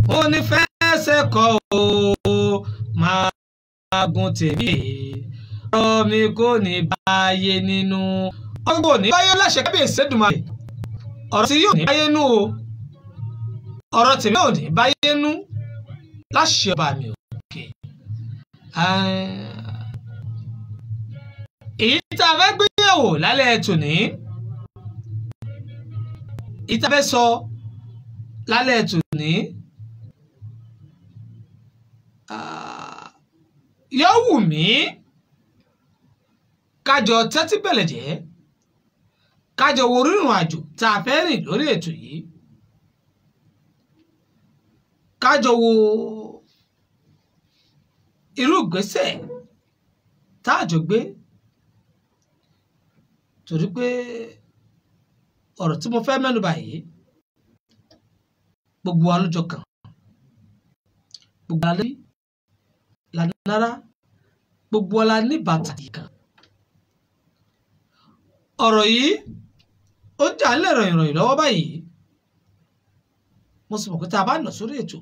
mo ní fẹsẹ̀ kọ́ o máa gun tèmi ọ̀rọ̀ mi kò ní báyé nínú ọ̀rọ̀ kò ní báyé láṣẹ kábíyèsí Èdùmàrè ọ̀rọ̀ tí yóò ní báyé nú o ọ̀rọ̀ tèmi ò ní báyé nú láṣẹ ọba mi òkè. èyí tá a fẹ́ gbéyàwó lálẹ́ tòní èyí tá a fẹ́ sọ lálẹ́ tòní yóò wù mí kájọ tẹ́tí bẹ̀lẹ̀ jẹ́ kájọ wo rírun àjò tá a fẹ́ rìn lórí ètò yìí kájọ wo irú ìgbésẹ̀ tá a jọ gbé torí pé ọ̀rọ̀ tí mo fẹ́ mẹ́nubà yìí gbogbo wa ló jọ kàn gbogbo wa la nára gbogbo wa la ní bàtà yìí kan ọ̀rọ̀ yìí ó jà ń lè ròyìn lọ́wọ́ báyìí mo sì mọ̀ pé tá a bá nà sórí ètò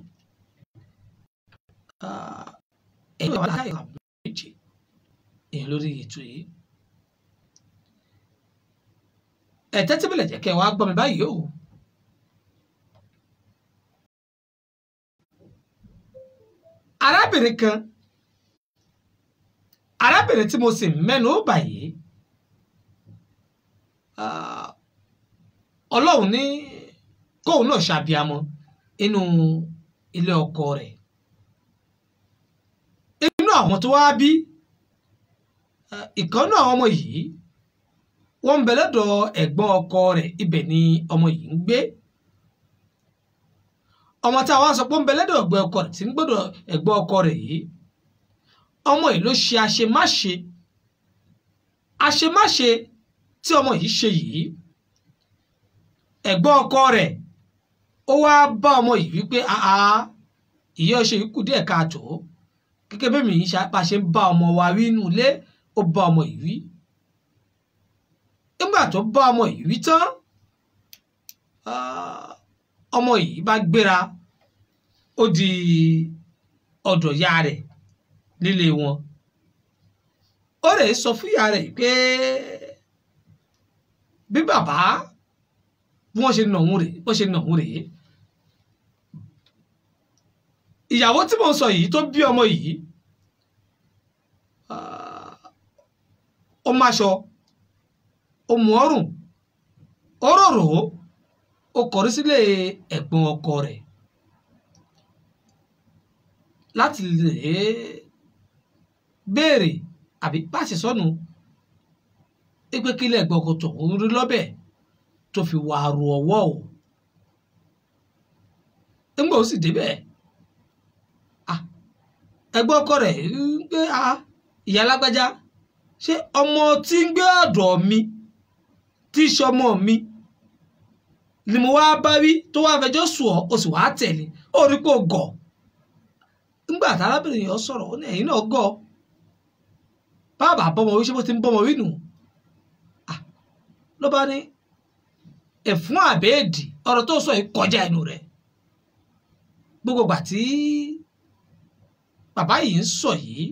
ẹ̀yìn àwọn aláìka ìwà méje èèyàn lórí ètò yìí ẹ̀tẹ́ tí bẹ̀lẹ̀ jẹ́ kẹ́ wàá gbọ́ mi báyìí o. arábìnrin tí mo sì mẹ́nu bà yìí ọlọ́run ní kóun náà ṣàbíamọ inú ilé ọkọ rẹ̀ inú àwọn tó wá bí ìkànnì àwọn ọmọ yìí wọ́n ń bẹ lọ́dọ̀ ẹ̀gbọ́n ọkọ rẹ̀ ibẹ̀ ni ọmọ yìí ń gbé ọmọ tí a wá sọ pé ń bẹ lọ́dọ̀ ẹ̀gbọ́n ọkọ rẹ̀ tí ń gbọ́dọ̀ ẹ̀gbọ́n ọkọ rẹ̀ yìí ọmọ yìí ló ṣe àṣemáṣe tí ọmọ yìí ṣe yìí ẹ̀gbọ́n ọkọ rẹ̀ ó wá bá ọmọ yìí wípé ìyá ọṣẹ yìí kù díẹ̀ káàtó gẹ́gẹ́ bí mi yìí bá ṣe ń bá ọmọ wa wí inú ilé ó bá ọmọ yìí wí nígbà tó bá ọmọ yìí wí tán ọmọ yìí bá gbéra ó di ọ̀dọ̀ ìyá rẹ̀ nílé wọn ó rẹ̀ sọ fún ìyá rẹ̀ pé bí bàbá bí wọ́n ṣe nà òun rèé ìyàwó tí mo sọ yìí tó bí ọmọ yìí ó máṣọ ó mú ọrùn ó rorò ó kọrí sílé ẹ̀gbọ́n ọkọ rẹ̀ láti lè béèrè àbí pàṣẹ sọnù pé kí ilé ẹ̀gbọ́n ọkọ tòun rí lọ́bẹ̀ tó fi wà rò ọwọ́ o nígbà ó sì débẹ̀ ẹ̀gbọ́n ọkọ rẹ̀ ń gbé ìyá alágbájá ṣé ọmọ tí ń gbé ọ̀dọ̀ mi tí í ṣọmọ mi ni mo wá bá wí tó wá fẹjọ́ sùn ọ́ o sì wá tẹ̀lé ó rí pé o gọ̀ nígbà tí arábìnrin yẹn sọ̀rọ̀ ó ní ẹ̀yin náà gọ̀ bàbá bọ́mọ wí ṣé bó ti ń bọ́mọ wí nù ló bá ní ẹ̀fún àbẹ́ẹ̀dì ọ̀rọ̀ tó sọ yìí kọjá ẹnu rẹ̀ gbogbo ìgbà tí bàbá yìí ń sọ yìí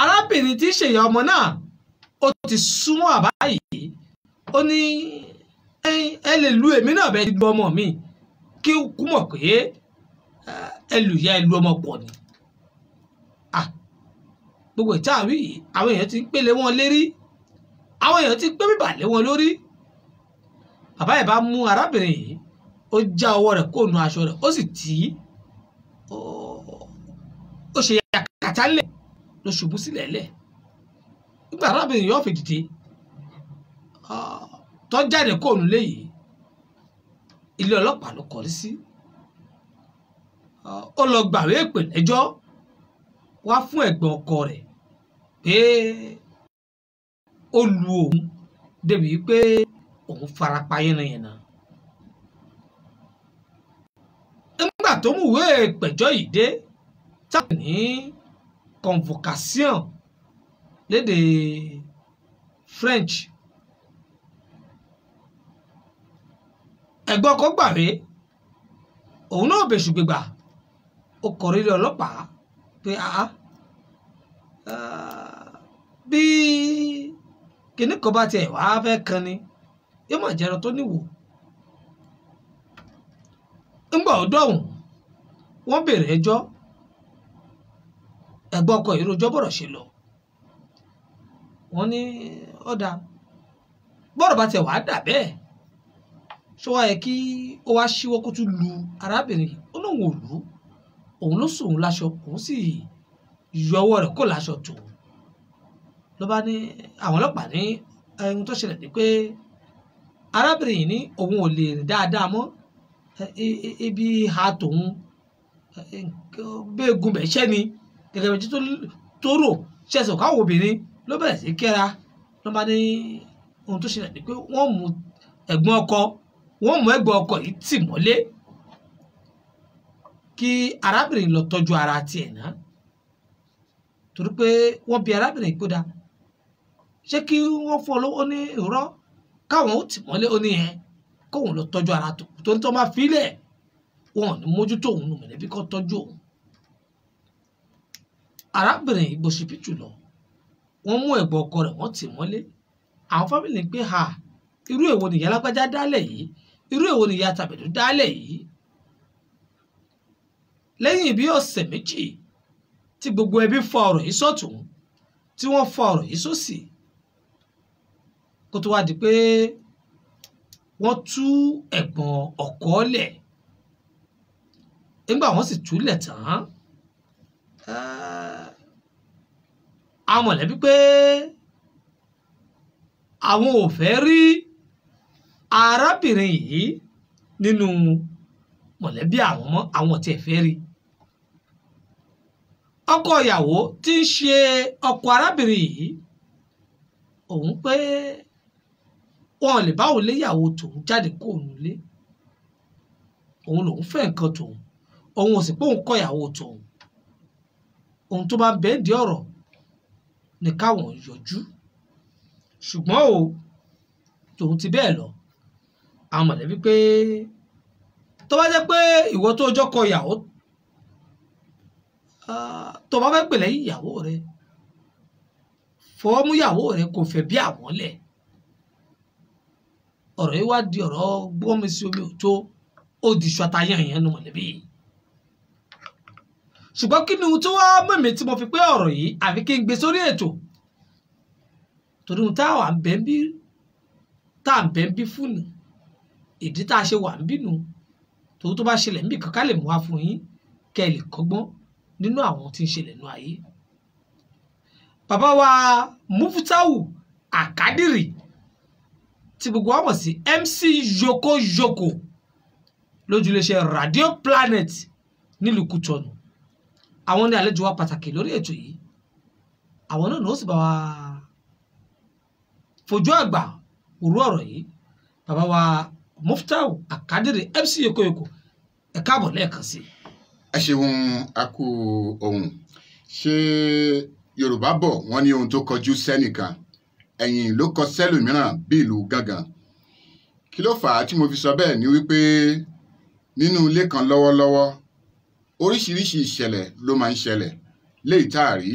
arábìnrin tí í ṣèyá ọmọ náà ó ti súnmọ́ bàbá yìí ó ní ẹ lè lu èmi náà bẹ́ẹ̀ lu ọmọ mi kí kú mọ̀ pé ẹ lù ya ẹ lu ọmọ pọ̀ ni gbogbo ìta àwí àwọn èèyàn ti ń pélé wọn lérí àwọn èèyàn ti ń pé bíbà lé wọn lórí bàbá yìí bá mú arábìnrin yìí ó já ọwọ́ rẹ̀ kó nu aṣọ rẹ̀ ó sì tì í ó ṣe yàkàtà lẹ̀ ló ṣubú sílẹ̀ lẹ̀ nígbà arábìnrin yóò fi dìde tó jáde kó nu léyìí ilé ọlọ́pàá ló kọrí sí ó lọ gbàwé ìpè lẹ́jọ́ wá fún ẹ̀gbọ́n ọkọ rẹ̀ pé ó lu òun débi pé òun farapa yánnayànna nígbà tó mú ìwé ìpẹ̀jọ́ yìí dé táwọn ní convocation lédè French ẹ̀gbọ́n ọkọ gbàwé òun náà bẹ̀sù gbégbà ó kọrí ilé ọlọ́pàá pé bí kinní kan bá tiẹ̀ wá fẹ́ kan ni yóò mọ̀ jẹ́rọ tó níwò. ńgbà ọdọ́ ọ̀hún wọ́n bèrè ẹjọ́ ẹ̀gbọ́n ọkọ ìròjọ́ bọ̀rọ̀ ṣe lọ. wọ́n ní ọ̀dà bọ́rọ̀ bá tiẹ̀ wá dà bẹ́ẹ̀ ṣó wáyé kí ó wá ṣíwọ́ kó tún lu arábìnrin yìí. Ó lóun ò lù ú, òun ló sòun láṣọ, òun sì yọ ọwọ́ rẹ̀ kó láṣọ tòun. ló bá ní àwọn ọlọ́pàá ní ohun tó ṣẹlẹ̀ ni pé arábìnrin yìí ní òun ò lè rìn dáadáa mọ́, ibi ha tòun bẹ́ẹ̀ gun bẹ̀ ṣẹ́ ni gẹ́gẹ́ bí tó rò ṣẹ̀ṣẹ̀ káwọn obìnrin ló bẹ̀rẹ̀ sí kẹ́ra. ló bá ní ohun tó ṣẹlẹ̀ ni pé wọ́n mú ẹ̀gbọ́n ọkọ yìí tì mọ́lé kí arábìnrin lọ tọ́jú ara tiẹ̀ náà, torí pé wọ́n bi arábìnrin yìí kódà ṣé kí wọ́n fún ọ lówó ní ìrọ́ káwọn ó tì mọ́lé, ó ní ẹ kóun lọ tọ́jú ara tó ń tọ́ máa filẹ̀ wọn ò ní mójútó òun nù mọ̀lẹ́bí kọ́ tọ́jú òun. arábìnrin yìí gbòsibítù lọ, wọ́n mú ẹ̀gbọ́n ọkọ rẹ̀ wọ́n tì mọ́lé. àwọn fámìlì ń pè irú èwo nìyá lágbájá dálẹ̀ yìí, irú èwo nìyá tàbẹ̀dù dálẹ̀ yìí. lẹ́yìn bí ọ̀sẹ̀ méjì tí gbogbo ẹbí fa ọ̀rọ̀ yìí sọ́tún tí wọ́n fa ọ̀rọ̀ yìí sósì, kó tó wá di pé wọ́n tú ẹ̀gbọ́n ọkọ lẹ̀. nígbà wọ́n sì túlẹ̀ tán, àwọn mọ̀lẹ́bí pé àwọn ò fẹ́ rí arábìnrin yìí nínú mọ̀lẹ́bí àwọn tí ẹ̀ fẹ́ rí. ọkọ ìyàwó tí ń ṣe ọkọ arábìnrin yìí òun pé wọn lè báwo léyàwó tòun jáde kó òun lé, òun lòun fẹ́ nǹkan tòun, òun ò sì pé òun kọ ìyàwó tòun, ohun tó bá bẹ́ẹ̀ di ọ̀rọ̀ ní káwọn yọjú. ṣùgbọ́n tòun ti bẹ́ẹ̀ lọ, àwọn mọ̀lẹ́bí pé tó bá jẹ́ pé ìwọ tó ọjọ́ kọ ìyàwó tó bá fẹ́ pè lẹ́yìn ìyàwó rẹ fọwọ́ mú ìyàwó rẹ kò fẹ́ bí àwọn lẹ̀. ọ̀rọ̀ yìí wá di ọ̀rọ̀ gbọ́nmi sí omi òtó, ó di ṣọtayán yẹn nu mọ̀lẹ́bí. ṣùgbọ́n kí ni ohun tó wá mọ̀mí tí mo fi pé ọ̀rọ̀ yìí àfi kí n gbé sórí ètò, torí ohun tá à ń bẹ́ ń bí fún ni ìdí tá a ṣe wà ń bínú, tòun tó bá ṣẹlẹ̀ níbi kankan lè mú wá fún yín kẹ́ ẹ lè kọ́gbọ́n nínú àwọn tí ń ṣẹlẹ̀ nínú ayé. bàbá wa Mufutau Akadiri tí gbogbo wa mọ̀ sí MC Yokoyoko lójúléṣẹ́ Radio Planet nílùú Kútọ̀nù, àwọn ní àlejò wa pàtàkì lórí ètò yìí. àwọn náà ní ó sì bá wa fojú àgbà òru ọ̀rọ̀ yìí. bàbá wa Mufutau Akadiri MC Yokoyoko, ẹ káàbọ̀ lẹ́ẹ̀kan sí. ẹ ṣeun akú ohun. ṣé Yorùbá bọ̀ wọ́n ní ohun tó kọjú sẹ́nìkan ẹ̀yìn ló kọ sẹ́lòmíràn bí ìlú gángan. kí ló fà á tí mo fi sọ bẹ́ẹ̀ ni wípé nínú ilé kan lọ́wọ́lọ́wọ́ oríṣiríṣi ìṣẹ̀lẹ̀ ló máa ń ṣẹlẹ̀ léyìí tá a rí.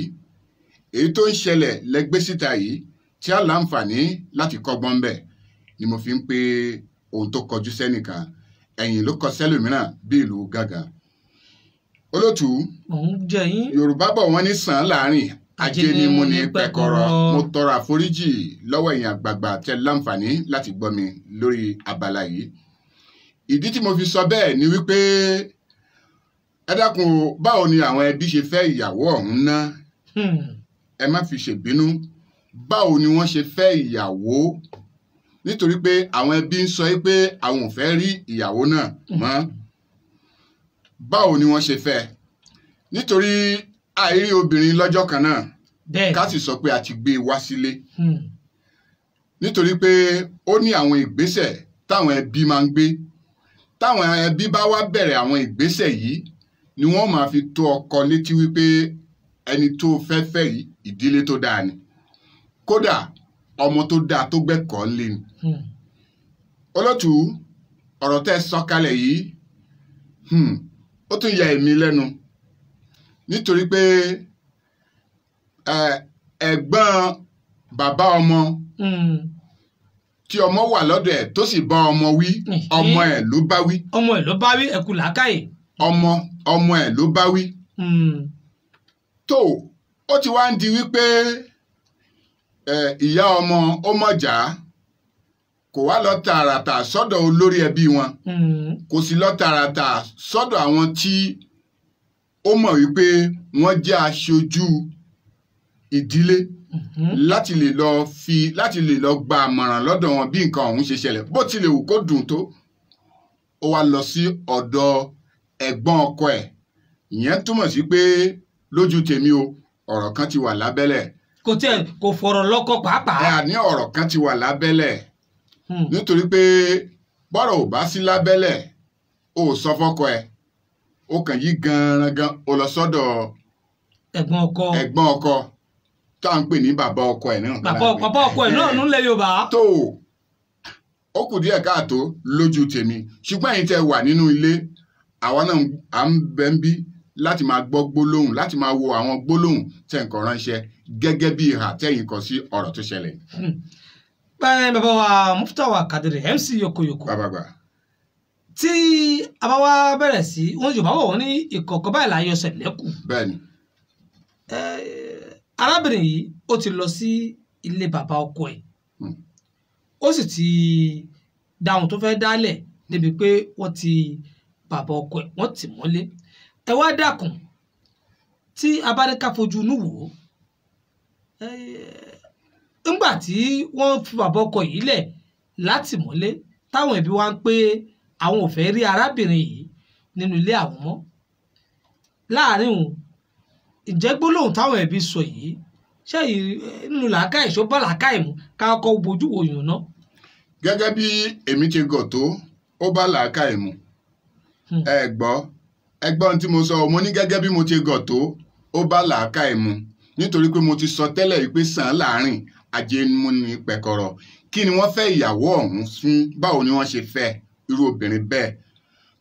èyí tó ń ṣẹlẹ̀ lẹ́gbẹ́ síta yìí tí a láǹfààní láti kọ́gbọ́n bẹ̀ ni mo fi ń pe ohun tó kọjú sẹ́nìkan ẹ̀yìn ló kọ sẹ́lòmíràn bí ìlú gángan. olótù Yorùbá bọ̀ wọ́n ní sàn án láàrin ajé ni mo ní pẹ́kọ̀rọ̀. mo tọrọ àforíjì lọ́wọ́ ẹ̀yin àgbààgbà tẹ́ láǹfààní láti gbọ́ mi lórí abala yìí. ìdí tí mo fi sọ bẹ́ẹ̀ ni wípé ẹ dákun báwo ni àwọn ẹbí ṣe fẹ́ ìyàwó ọ̀hún ná. ẹ má fi ṣèbínú, báwo ni wọ́n ṣe fẹ́ ìyàwó, nítorí pé àwọn ẹbí ń sọ pé àwọn ò fẹ́ rí ìyàwó náà mọ́. báwo ni wọ́n ṣe fẹ́, nítorí àìrí obìnrin lọ́jọ́ kan náà ká sì sọ pé a ti gbé e wá sílé. nítorí pé ó ní àwọn ìgbésẹ̀ táwọn ẹbí máa ń gbé. táwọn ẹbí bá wá bẹ̀rẹ̀ àwọn ìgbésẹ̀ yìí ni wọ́n máa fi tó ọkọ létí wípé ẹni tó fẹ́ fẹ́ yìí ìdílé tó dáa ni, kódà ọmọ tó dáa tó gbẹ́kọ̀ọ́ lé ni. olótù ọ̀rọ̀ tẹ́ sọ kalẹ̀ yìí ó tún ya èmi lẹ́nu nítorí pé ẹ̀gbọ́n bàbá ọmọ tí ọmọ wà lọ́dọ̀ ẹ̀ tó sì bá ọmọ wí ọmọ ẹ̀ ló bá wí. ọmọ ẹ̀ ló bá wí ẹ̀kú làákàyè. ọmọ ẹ̀ ló bá wí. tó ó ti wá ń di wípé ìyá ọmọ ó mọ̀já kò wá lọ tààràtà sọ́dọ̀ olórí ẹbí wọn kò sì lọ tààràtà sọ́dọ̀ àwọn tí ó mọ̀ wípé wọ́n jẹ́ aṣojú ìdílé láti lè lọ gba àmọ̀ràn lọ́dọ̀ wọn bí nǹkan ọ̀hún ṣe ṣẹlẹ̀ bó tilẹ̀ wù kó dùn tó ó wá lọ sí ọ̀dọ̀ ẹ̀gbọ́n ọkọ ẹ̀ ìyẹn túmọ̀ sí pé lójú tèmi o ọ̀rọ̀ kan ti wà lábẹ́lẹ̀. kò fọ̀rọ̀ lọ́kọ pàápàá. ní ọ̀rọ̀ kan ti wà lábẹ́lẹ̀ nítorí pé bọ́rọ̀ ò bá sí lábẹ́lẹ̀ ó sọ fọ́kọ ẹ̀ ó kàn yí gan-an ó lọ sọ́dọ̀ ẹ̀gbọ́n ọkọ tá à ń pè ní bàbá ọkọ ẹ̀ náà. bàbá ọkọ ẹ̀ náà nílẹ̀ Yorùbá. tó ó kù díẹ̀ káàtó lójú tèmi ṣùgbọ́n ẹ̀yin tẹ́ wà nínú ilé àwa náà à ń bẹ ń bí láti máa gbọ́ gbólóhùn láti máa wo àwọn gbólóhùn tẹ̀ ń kọ ránṣẹ́ gẹ́gẹ́ bí ìhà tẹ̀yìn kọ sí ọ̀rọ̀ tó ṣẹlẹ̀. bàbá wa Muftawa Kadiri MC Yokoyoko. bàbá gbà. tí a bá wá bẹ̀rẹ̀ sí wọn Yorùbá wọ̀ wọ́n ní ìkọ̀kọ̀ báyìí láyọ̀ ṣẹ̀lẹ́kù. bẹ́ẹ̀ni. arábìnrin yìí ó ti lọ sí ilé bàbá ọkọ ẹ̀ ó sì ti dáhùn tó fẹ́ dálẹ̀ débi pé wọ́n ti bàbá ọkọ ẹ̀ wọ́n tì mọ́lé ẹ wá dákun tí abáríkà fojú inú wò ó ńgbà tí wọ́n fi bàbá ọkọ yìí lẹ̀ láti mọ́lé táwọn ẹbí wa ń pé àwọn ò fẹ́ rí arábìnrin yìí nínú ilé àwọn mọ́ láàrin òun ìjẹ́ gbólóhùn táwọn ẹbí sọ yìí ṣé nínú làákàyè ṣó bá làákàyè mu ká kọ́ bójú wo yòó ná. gẹ́gẹ́ bí èmi ti gọ̀ tó ó bá làákàyè mu ẹgbọ́n tí mo sọ mo ní gẹ́gẹ́ bí mo ti gọ̀ tó ó bá làákàyè mu nítorí pé mo ti sọ tẹ́lẹ̀ wípé sàn láàrin ajémúni pẹ̀kọ̀rọ̀ kí ni wọ́n fẹ́ ìyàwó ọ̀hún fún báwo ni wọ́n ṣe fẹ́ irú obìnrin bẹ́ẹ̀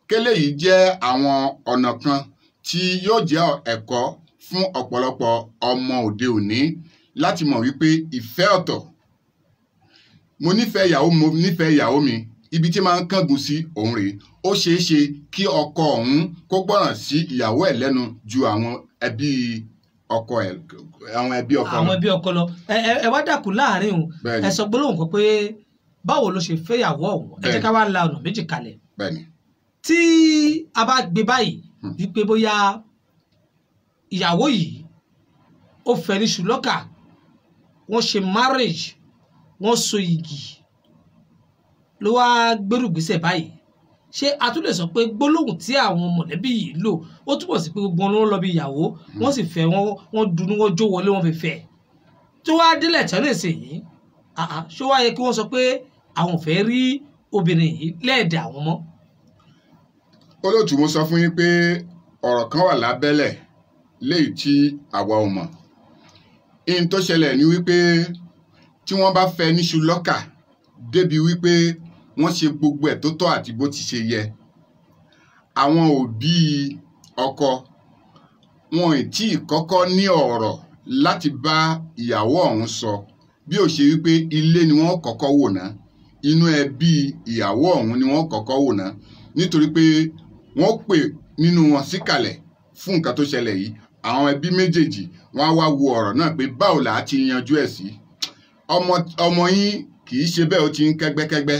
kélé yìí jẹ́ àwọn ọ̀nà kan tí yóò jẹ́ ẹ̀kọ́ fún ọ̀pọ̀lọpọ̀ ọmọ òde òní láti mọ̀ wípé ìfẹ́ ọ̀tọ̀ mo nífẹ̀ẹ́ ìyàwó mi ibi tí máa ń kángun sí òun rèé ó ṣeé ṣe kí ọkọ ọ̀hún kó gbọ́ràn sí ìyàwó ẹ̀ lẹ́nu ju àwọn ẹbí ọkọ lọ. ẹ wá dàkú láàrin o ẹ sọ gbólóhùn kan pé báwo ló ṣe fẹ́ ìyàwó ọ̀hún ẹ jẹ́ ká wá la ọ̀nà méjì kalẹ̀ tí a bá gbé báyìí wípé bóyá ìyàwó yìí ó fẹ́ ní ṣùlọ́kà wọ́n ṣe marriage wọ́n so igi ló wá gbérùgbésẹ̀ báyìí ṣé a tún lè sọ pé gbólóhùn tí àwọn mọ̀lẹ́bí yìí lò ó túbọ̀ sí pé gbogbo wọn ló ń lọ bí ìyàwó wọ́n sì fẹ́ wọ́n dunú wọ́n jó wọlé wọ́n fi fẹ́ tí wọ́n á délẹ̀ tán lè sèyí ṣé wá yẹ kí wọ́n sọ pé àwọn ò fẹ́ rí obìnrin yìí lẹ́ẹ̀dẹ̀ àwọn mọ́. olóòtú mo sọ fún yín pé ọ̀rọ̀ kan wà lábẹ́lẹ̀ léyìí tí àwa ò mọ̀ ihun tó ṣẹlẹ̀ ni wípé tí wọ́n bá fẹ́ níṣu lọ́kà débi wípé wọ́n ṣe gbogbo ẹ̀ tó tọ́ àti bó ti ṣe yẹ àwọn òbí ọkọ wọn ì tí ì kọ́kọ́ ní ọ̀rọ̀ láti bá ìyàwó ọ̀hún sọ bí ó ṣe wípé ilé ni wọ́n kọ́kọ́ wò ná inú ẹbí ìyàwó ọ̀hún ni wọ́n kọ́kọ́ wò ná nítorí pé wọ́n pè nínú wọn síkàlẹ̀ fún nǹkan tó ṣẹlẹ̀ yìí àwọn ẹbí méjèèjì wọ́n á wá wo ọ̀rọ̀ náà pé báwo là á ti yanjú ẹ̀ sí ọmọ yín kì í ṣe bẹ́ẹ̀ ó ti ń kẹ́gbẹ́kẹ́gbẹ́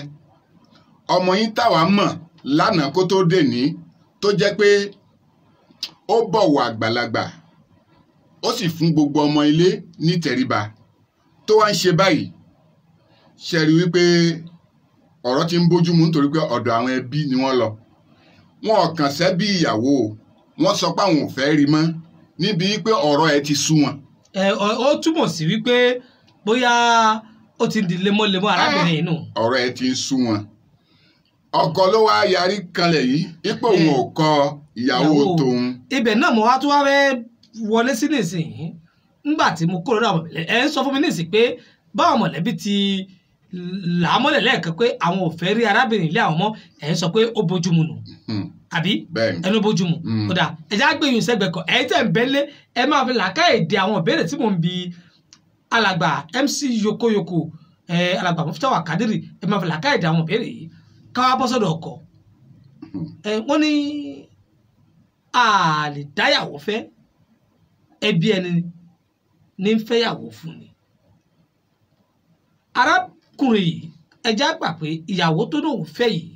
ọmọ yín táwa mọ̀ lánàá kó tó dé ní tó jẹ́ pé ó bọ̀wọ̀ àgbàlagbà ó sì fún gbogbo ọmọ ilé ní tẹríba tó wá ń ṣe báyìí ṣe rí wípé ọ̀rọ̀ ti ń bójú mu nítorí pé ọ̀dọ̀ àwọn ẹbí ni wọ́n lọ wọn ò kàn sẹ́bí ìyàwó wọ́n sọ pé àwọn ò fẹ́ rí mọ́ níbi wípé ọ̀rọ̀ ẹ ti sú wọn. ó túmọ̀ sí wípé bóyá ó ti di lemọ́lemọ́ arábìnrin yìí nù. ọ̀rọ̀ ẹ ti ń sú wọn ọkọ ló wá yarí kanlẹ̀ yìí ipò òun ò kọ ìyàwó tòun. ibẹ̀ náà mo wá tó wá fẹ́ wọlé sí nísìnyí nígbà tí mo kúrò náà ẹ ń sọ fún mi nísìnyí pé báwọn mọ̀lẹ́bí ti là á mọ́lẹ̀ lẹ́ẹ̀kan pé àwọn ò fẹ́ rí arábìnrin ilé àwọn mọ́ ẹ̀ ń sọ pé ó bójúmu nù. àbí Bẹ́ẹ̀ni. ẹnu bójúmu kódà ẹjẹ àgbẹyìn sẹgbẹkọ ẹ̀yin tẹ́ ń bẹlẹ ẹ máa fi làákà èdè àwọn ìbéèrè tí mò ń bi alàgbà MC Yokoyoko alàgbà Muftawa Kadiri ẹ máa fi làákà èdè àwọn ìbéèrè yìí káwá bọ́ sọ́dọ̀ ọkọ wọ́n ní a lè dáyàwó fẹ́ ẹbí ẹni ní ń fẹ́yàwó fún ni arákùnrin yìí ẹjẹ àgbà pé ìyàwó tó náà fẹ́ yìí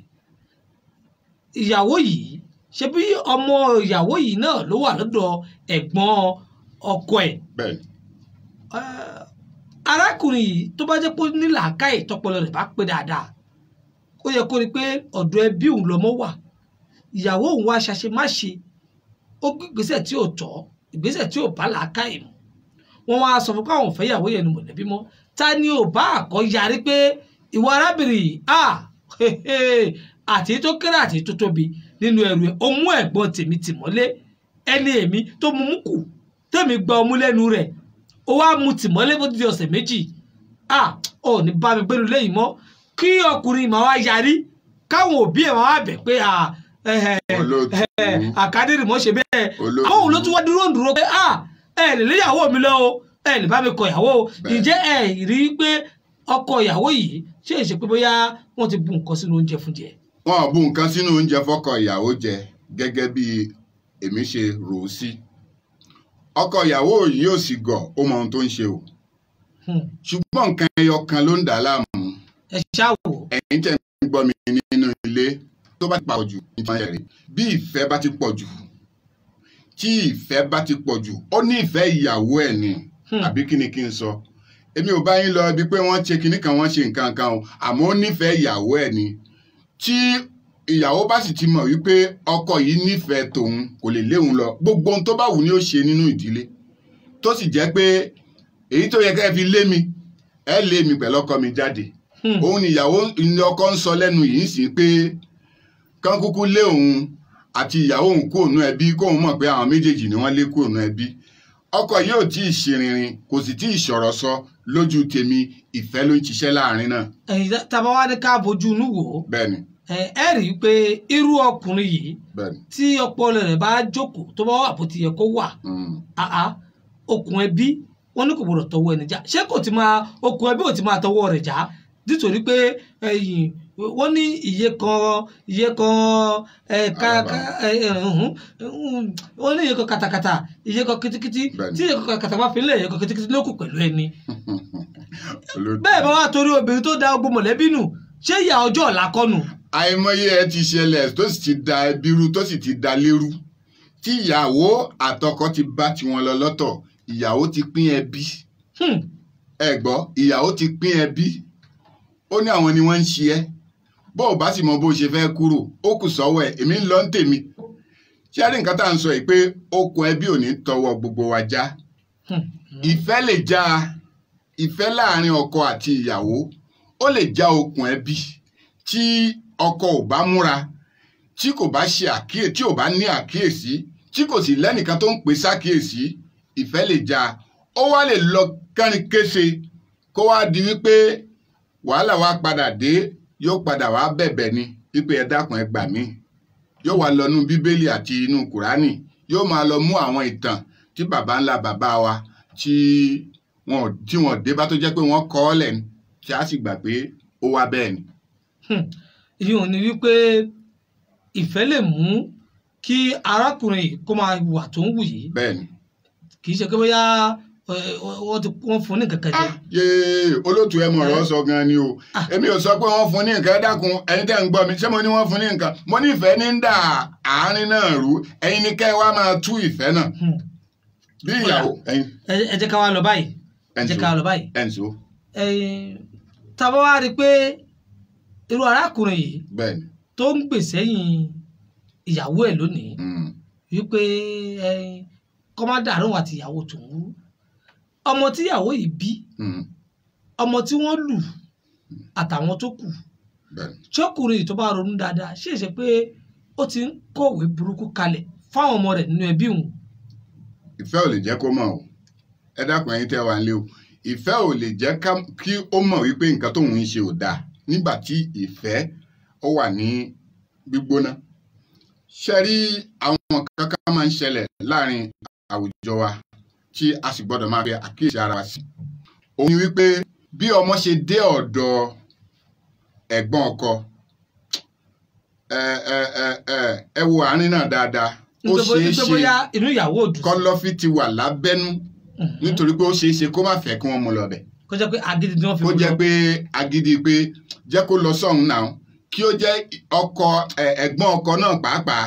ìyàwó yìí ṣe bí ọmọ ìyàwó yìí náà ló wà lọ́dọ̀ ẹ̀gbọ́n ọkọ ẹ̀ Bẹ́ẹ̀ni. arákùnrin yìí tó bá jẹ́ pé ní làákàyè tọpọlọ rẹ̀ bá pé dáadáa ó yẹ kó rí pé ọ̀dọ̀ ẹbí òun lọmọ wà ìyàwó òun wá ṣàṣe má ṣe ó gbé ìgbésẹ̀ tí ò tọ́ ìgbésẹ̀ tí ò bá làákàyè mu wọ́n wá sọ fún pé àwọn ò fẹ́ ìyàwó yẹn ní mọ̀lẹ́bí mọ́ ta ni ò bá àkọ́ yarí pé ìwà arábìnrin yìí àti tó kéré àti tó tóbi nínú ẹrù ẹ ó mú ẹ̀gbọ́n tèmi tì mọ́lé ẹni èmi tó mú mú kù tèmi gba ọmú lẹ́nu rẹ̀ ó wá mú tì mọ́lé bó ti di ọ̀sẹ̀ méjì ò ní bá mi gbénu lẹ́yìn mọ́ kí ọkùnrin màá wá yarí káwọn òbí ẹ̀ máa wá bẹ̀ pé Kadiri mọ́ ṣe bẹ́ẹ̀ àwọn òun ló tún wá dúró pé ẹ lè léyàwó mi lọ o ẹ lè bá mi kọ ìyàwó o ǹjẹ́ ẹ rí i pé ọkọ ìyàwó yìí ṣe é ṣe pé bóyá wọ́n ti bu nǹkan sínú oúnjẹ fún jẹ. Wọn ò bu nǹkan sínú oúnjẹ fọ́kọ ìyàwó jẹ gẹ́gẹ́ bí èmi ṣe rò ó sí ọkọ ìyàwó yìí ò sì gọ̀ ó mọ ohun tó ń ṣe o ṣùgbọ́n nǹkan ẹyọ kan ló ń dà á láàmú. ẹ ṣáwò. ẹ̀yin tẹ́ ń gbọ́ mi nínú ilé tó bá ti pọ̀ jù nítorí ẹ̀rí bí ìfẹ́ bá ti pọ̀ jù tí ìfẹ́ bá ti pọ̀ jù ó ní ìfẹ́ ìyàwó ẹ̀ ni àbí kí ni kí n sọ èmi ò bá yín lọ ibi pé wọ́n ṣe kinní kan wọ́n ṣe nǹkan kan o àmọ́ ó nífẹ̀ẹ́ ìyàwó ẹ̀ ni tí ìyàwó bá sì ti mọ̀ wípé ọkọ yìí nífẹ̀ẹ́ tòun kò lè léun lọ gbogbo ohun tó bá wù ni ó ṣe nínú ìdílé tó sì jẹ́ pé èyí tó yẹ ká ẹ fi lé mi ẹ lé mi pẹ̀lú ọkọ mi jáde òun ni ìyàwó ni ọkọ ń sọ lẹ́nu yìí sí pé kán kúkú lé òun àti ìyàwó òun kúrò nú ẹbí kóun mọ̀ pé àwọn méjèèjì ni wọ́n lé kúrò nú ẹbí ọkọ yìí ò tí ì ṣèrìnrìn kò sì tí ì ṣọ̀rọ̀ sọ lójú tèmi ìfẹ́ ló ń ṣiṣẹ́ láàrin náà. ẹ̀yin tàbá wá ní ká bójú inú wò ó. bẹ́ẹ̀ni. ẹ rí i pé irú ọkùnrin yìí bẹ́ẹ̀ni tí ọpọlọ rẹ̀ bá jókòó tó bá wà bó ti yẹ kó wà okùn ẹbí wọn ní kò gbọdọ̀ tọwọ́ ẹni já ṣé kò ti máa okùn ẹbí ò ti máa tọwọ́ rẹ̀ já nítorí pé wọ́n ní iye kan wọ́n ní iye kan katakata iye kan kitikiti tí iye kan katakata bá fi lé iye kan kitikiti ló kù pẹ̀lú ẹni. bẹ́ẹ̀ bá wà torí obìnrin tó da gbogbo mọ̀lẹ́bí nù ṣé ìyá ọjọ́ ọ̀la kọ́ nù. àìmọye ẹ ti ṣẹlẹ̀ tó sì ti da ẹbí rú tó sì ti da lérú tí ìyàwó àtọkọ ti bá tiwọn lọ lọ́tọ̀ ìyàwó ti pín ẹbí ẹ gbọ́ ìyàwó ti pín ẹbí ó ní àwọn ni wọ́n ń ṣe ẹ́ bó o bá sì mọ bó o ṣe fẹ́ kúrò ó kù sọ́wọ́ ẹ̀ èmi ń lọ ń tèmi ṣé ẹ rí nǹkan tá à ń sọ yìí pé okùn ẹbí ò ní tọwọ́ gbogbo wa já ìfẹ́ lè já ìfẹ́ láàrin ọkọ àti ìyàwó ó lè já okùn ẹbí tí ọkọ ò bá múra tí kò bá ṣe àkíyèsí tí ò bá ní àkíyèsí tí kò sì lẹ́nìkan tó ń pè sákíyèsí ìfẹ́ lè já ó wá lè lọ kárin kése kó wá di wípé wàhálà wa padà dé yóò padà wá bẹ̀bẹ̀ ni wípé ẹ dákun ẹ gbà mí yóò wá lọ nú bíbélì àti inú kùránì yóò máa lọ mú àwọn ìtàn tí baba ńlá bàbá wa tí wọ́n dé bá tó jẹ́ pé wọ́n kọ ọ́ lẹ̀ tí a sì gbà pé ó wá bẹ́ẹ̀ ni. ìyóò ní wípé ìfẹ́ lè mú kí arákùnrin yìí kó máa wà tó ń wù yìí. bẹ́ẹ̀ni. kì í ṣe pé bóyá wọ́n fún ní nǹkan kan jẹ. olóòtú ẹ mọ̀ ọ̀rọ̀ sọ gan ni o èmi ò sọ pé wọ́n fún ní nǹkan ẹ dákun ẹ̀yin tẹ́ ń gbọ́ mi ṣé mo ní wọ́n fún ní nǹkan mo ní ìfẹ́ ní ń dà àárín náà rú ẹ̀yin ni kẹ́ ẹ wá máa tú ìfẹ́ náà. bí ìyàwó. ẹ jẹ́ ká wá lọ báyìí. ẹ jẹ́ ká wá lọ báyìí. ẹnso. tàbá wá rí i pé irú arákùnrin yìí bẹ́ẹ̀ni tó ń gbè sẹ́yìn ìyàwó ẹ̀ lónìí wípé kọ́mádà àrùn àti ìyàwó tòun ọmọ tíyàwó yìí bí ọmọ tí wọ́n lù àtàwọn tó kù ṣọkùnrin yìí tó bá ronú dáadáa ṣèṣe pé ó ti ń kọ̀wé burúkú kalẹ̀ fáwọn ọmọ rẹ̀ nínú ẹbí òun. ìfẹ́ ò lè jẹ́ kó mọ̀ o ẹ dákun ẹ̀yin tẹ́ wà ń lé o ìfẹ́ ò lè jẹ́ kí ó mọ̀ wípé nǹkan tóun ń ṣe ò dáa nígbà tí ìfẹ́ ó wà ní gbígbóná ṣe rí àwọn kankan máa ń ṣẹlẹ̀ láàrin àwùjọ wa tí a sì gbọ́dọ̀ máa fi àkíyèsí ara wa sí. òun ni wípé bí ọmọ ṣe dé ọ̀dọ̀ ẹ̀gbọ́n ọkọ ẹ wo àárín náà dáadáa. ó ṣeé ṣe inú ìyàwó òdùn kọ́lọ́fín ti wà lábẹ́nú nítorí pé ó ṣeé ṣe kó má fẹ́ kí wọ́n mú lọ bẹ̀. kó jẹ́ pé agídí ni wọ́n fi mú lọ. kó jẹ́ pé agídí pé jẹ́ kó lọ sọ́hún náà kí ó jẹ́ ọkọ ẹ̀gbọ́n ọkọ náà pàápàá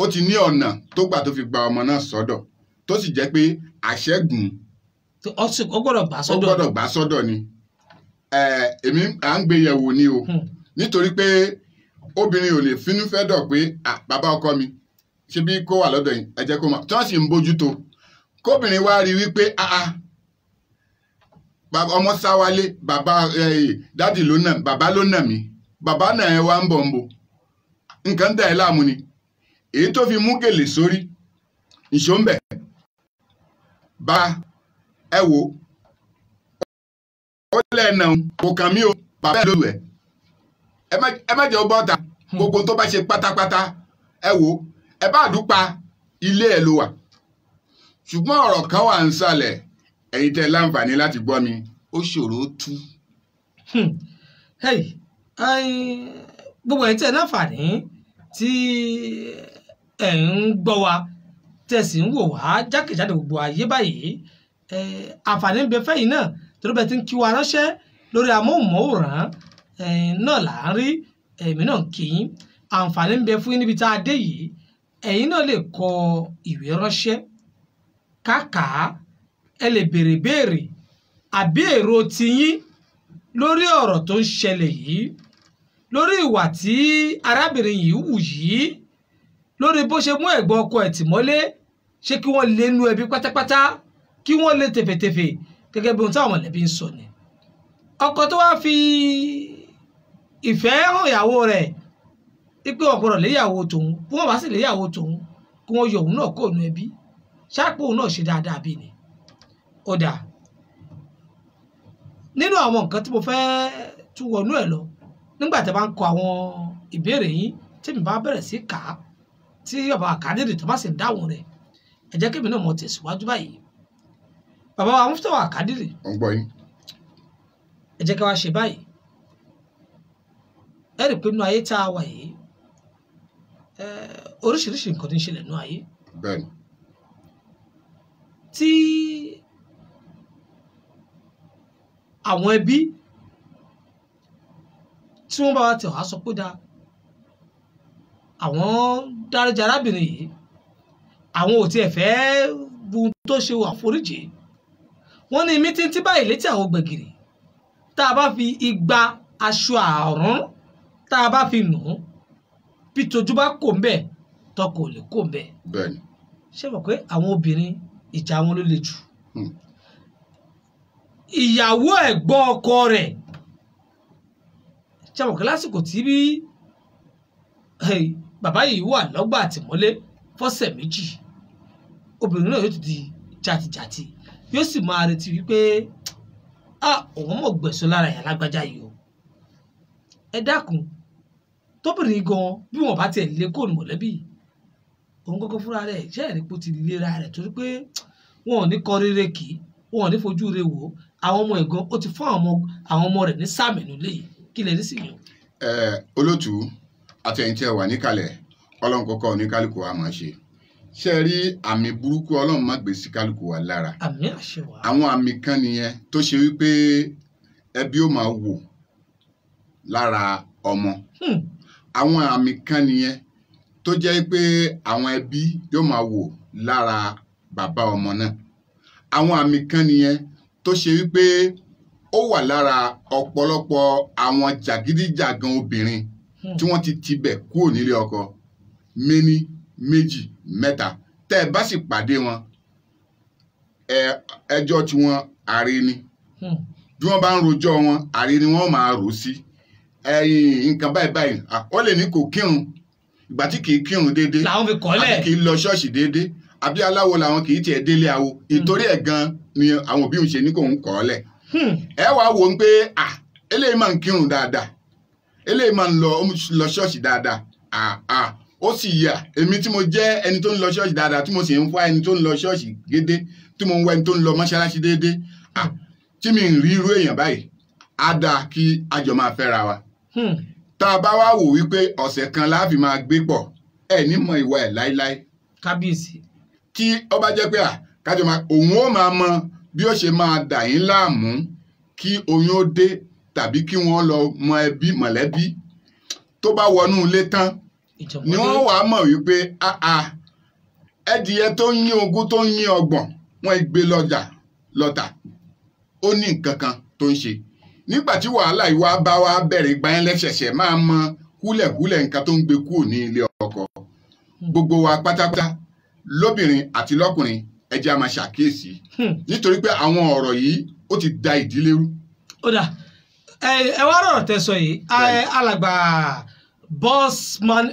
ó ti ní ọ̀nà tó gbà tó fi gba ọmọ náà sọ́dọ̀ tó sì jẹ́ pé àṣẹ́gun ó gbọ́dọ̀ gbà sọ́dọ̀ ni èmi à ń gbé yẹ̀wò ni o nítorí pé obìnrin ò lè finú fẹ́ dọ̀ pé bàbá ọkọ mi ṣe bí kó wà lọ́dọ̀ yìí ẹ jẹ́ kó mọ̀ tí wọ́n sì ń bójútó kóbìnrin wá rí wípé ọmọ sáwálé bàbá dádì ló nà bàbá ló nà mí bàbá náà ẹ wá ń bọ̀ ń bọ̀ nǹkan dà ẹ́ láàmú ni èyí tó fi mú gèlè sórí ìṣó ń bẹ̀ bá ẹ wò ó lẹ́ẹ̀nà kò kàn mí o bàbá ẹ̀ lóru ẹ̀ ẹ má jẹ́ ó bọ́ta gbogbo tó bá ṣe pátápátá ẹ wò ẹ bá àdúpa ilé ẹ̀ ló wà ṣùgbọ́n ọ̀rọ̀ kan wà ń sàlẹ̀ ẹ̀yin tẹ́ láǹfààní láti gbọ́ mi ó ṣòro tú. gbogbo ẹ̀yin tẹ́ láǹfààní tí ẹ̀ ń gbọ́ wa tẹ́ sì ń wò wá jákèjádò gbogbo ayé báyìí àǹfààní ń bẹ fẹ́yìn náà torí bẹ́ẹ̀ tí ń kí wa ránṣẹ́ lórí amóhùnmáwòrán náà là ń rí èmi náà kì í àǹfààní ń bẹ fún yín níbi tá a dé yìí ẹ̀yin náà lè kọ ìwé ránṣẹ́ káàkà ẹ lè béèrè àbí èrò tiyín lórí ọ̀rọ̀ tó ń ṣẹlẹ̀ yìí lórí ìwà tí arábìnrin yìí wù yìí lórí bó ṣe mú ẹ̀gbọ́n ọkọ ẹ̀ tì mọ́lé ṣé kí wọ́n lé nú ẹbí pátápátá kí wọ́n lé tẹ̀fẹ̀tẹ̀fẹ̀ gẹ́gẹ́ bí ohun táwọn mọ̀lẹ́bí ń sọ ni ọkọ tó wá fi ìfẹ́ hàn ìyàwó rẹ̀ wípé ọ̀gbọ́dọ̀ léyàwó tòun bí wọ́n bá sì léyàwó tòun kí wọ́n yọ òun náà kó nu ẹbí ṣáàpò òun náà ṣe dáadáa bí ni ó dáa nínú àwọn nǹkan tí mo fẹ́ tún wọnú ẹ̀ lọ nígbà tí a bá ń kọ àwọn ìbéèrè yín tí mi bá bẹ̀rẹ̀ sí kà á tí bàbá Àkádìrì tó bá sì ń dáhùn rẹ̀ ẹ jẹ́ kémi náà mọ̀ tẹ̀síwájú báyìí bàbá wa Muftawa Àkádìrì ẹ jẹ́ ká wá ṣe báyìí ẹ rí i pé nínú ayé tá a wà yìí oríṣiríṣi nǹkan tí ń ṣẹlẹ̀ nínú ayé tí àwọn ẹbí tí wọ́n bá wá tẹ̀ wá sọ pé dáa àwọn dáríjì arábìnrin yìí àwọn ò tiẹ̀ fẹ́ bu tó ṣe wà foríjì wọ́n ní mítí báyìí létí àwọn gbẹ̀gìrì tá a bá fi igba aṣọ àrùn tá a bá fi nù ú bí tójú bá kò ń bẹ̀ tọkọ ò lè kò ń bẹ̀. ṣé mọ̀ pé àwọn obìnrin ìjà wọn ló le jù. ìyàwó ẹ̀gbọ́n ọkọ rẹ̀ ṣé mọ̀ pé lásìkò tí bí bàbá yìí wà lọ́gbà àtìmọ́lé fọ́sẹ̀ méjì obìnrin náà yóò ti di jàtìjàtì yóò sì máa retí wípé òun mọ̀ gbẹ̀sọ́ lára ìyá lágbájá yìí o ẹ dákun tóbìnrin gan bí wọn bá tiẹ̀ lé kóònù mọ̀lẹ́bí òun kọ́kọ́ fúnra rẹ̀ ṣe é rí pé ó ti lera rẹ̀ torí pé wọn ò ní kọ rere kì í wọn ò ní fojú rere wò ó àwọn ọmọ ẹ̀gbọ́n ó ti fún àwọn ọmọ rẹ̀ ní sáàmì nílé yìí kí lè rí sí yìí. olótú àtẹ̀yìntì ẹ̀ wà níkàlẹ̀ ọlọ́run kọ́kọ́ oníkálukú wa máa ṣe ṣe rí àmì burúkú ọlọ́run má gbé sí kálukú wa lára. àmì àṣẹ wa. àwọn àmì kan nìyẹn tó ṣe wípé ẹbí ó máa wò lára ọmọ. àwọn àmì kan nìyẹn tó jẹ́ pé àwọn ẹbí yóò máa wò lára bàbá ọmọ náà. àwọn àmì kan nìyẹn tó ṣe wípé ó wà lára ọ̀pọ̀lọpọ̀ àwọn jàgídíjàgan obìnrin tí wọ́n ti tibẹ̀ kúrò nílé ọkọ méní méjì mẹ́ta tẹ́ ẹ bá sì pàdé wọn ẹjọ́ tí wọ́n àrí ni bí wọ́n bá ń rojọ́ wọn àrí ni wọ́n máa rò sí nǹkan báyìí ó lè ní kò kírun ìgbà tí kì í kírun déédéé làwọn fi kọ́lẹ̀ àti kì í lọ ṣọ́ọ̀ṣì déédéé àbí aláwo làwọn kì í tiẹ̀ délé awo ìtorí ẹ̀ gan ni àwọn òbí òun ṣe ní kò ń kọ́lẹ̀ ẹ wàá wò ó pé eléyìí máa ń kírun dáadáa eléyìí máa ń lọ ṣọ́ọ̀ṣì dáadáa ó sì yà èmi tí mo jẹ́ ẹni tó ń lọ ṣọ́ọ̀ṣì dáadáa tí mo sì ń wá ẹni tó ń lọ ṣọ́ọ̀ṣì déédé tí mo ń wá ẹni tó ń lọ mọ́ṣáláṣí déédé tí mi ń rí irú èèyàn báyìí á dáa kí a jọ máa fẹ́ra wa. Tá a bá wá wò wípé ọ̀sẹ̀ kan la fi máa gbé pọ̀ ẹ̀ ní mọ ìwà ẹ̀ láíláí. Kábíyèsí. Tí ó bá jẹ́ pé kájọ máa òun ó máa mọ bí ó ṣe máa dà yín láàmú kí oyún ó dé tàbí kí wọ́n lọ mọ ẹbí mọ̀lẹ́bí tó bá wọnú ilé tán ni wọ́n wàá mọ̀ wípé ẹdìyẹ tó ń yín ogún tó ń yín ọgbọ̀n wọ́n gbé lọ́jà lọ́tà ó ní nǹkan kan tó ń ṣe nígbà tí wàhálà ìwà bá wa bẹ̀rẹ̀ ìgbà yẹn lẹ́sẹ̀sẹ̀ máa mọ kúlẹ̀kúlẹ̀ nǹkan tó ń gbé kúrò ní ilé ọkọ gbogbo wa pátápátá lóbìnrin àti lọ́kùnrin ẹ jẹ́ a máa ṣàkíyèsí nítorí pé àwọn ọ̀rọ̀ yìí ó ti da ìdílé rú. Ó dà ẹ wá rọ̀rọ̀ tẹ́ sọ yìí alàgbà Bossman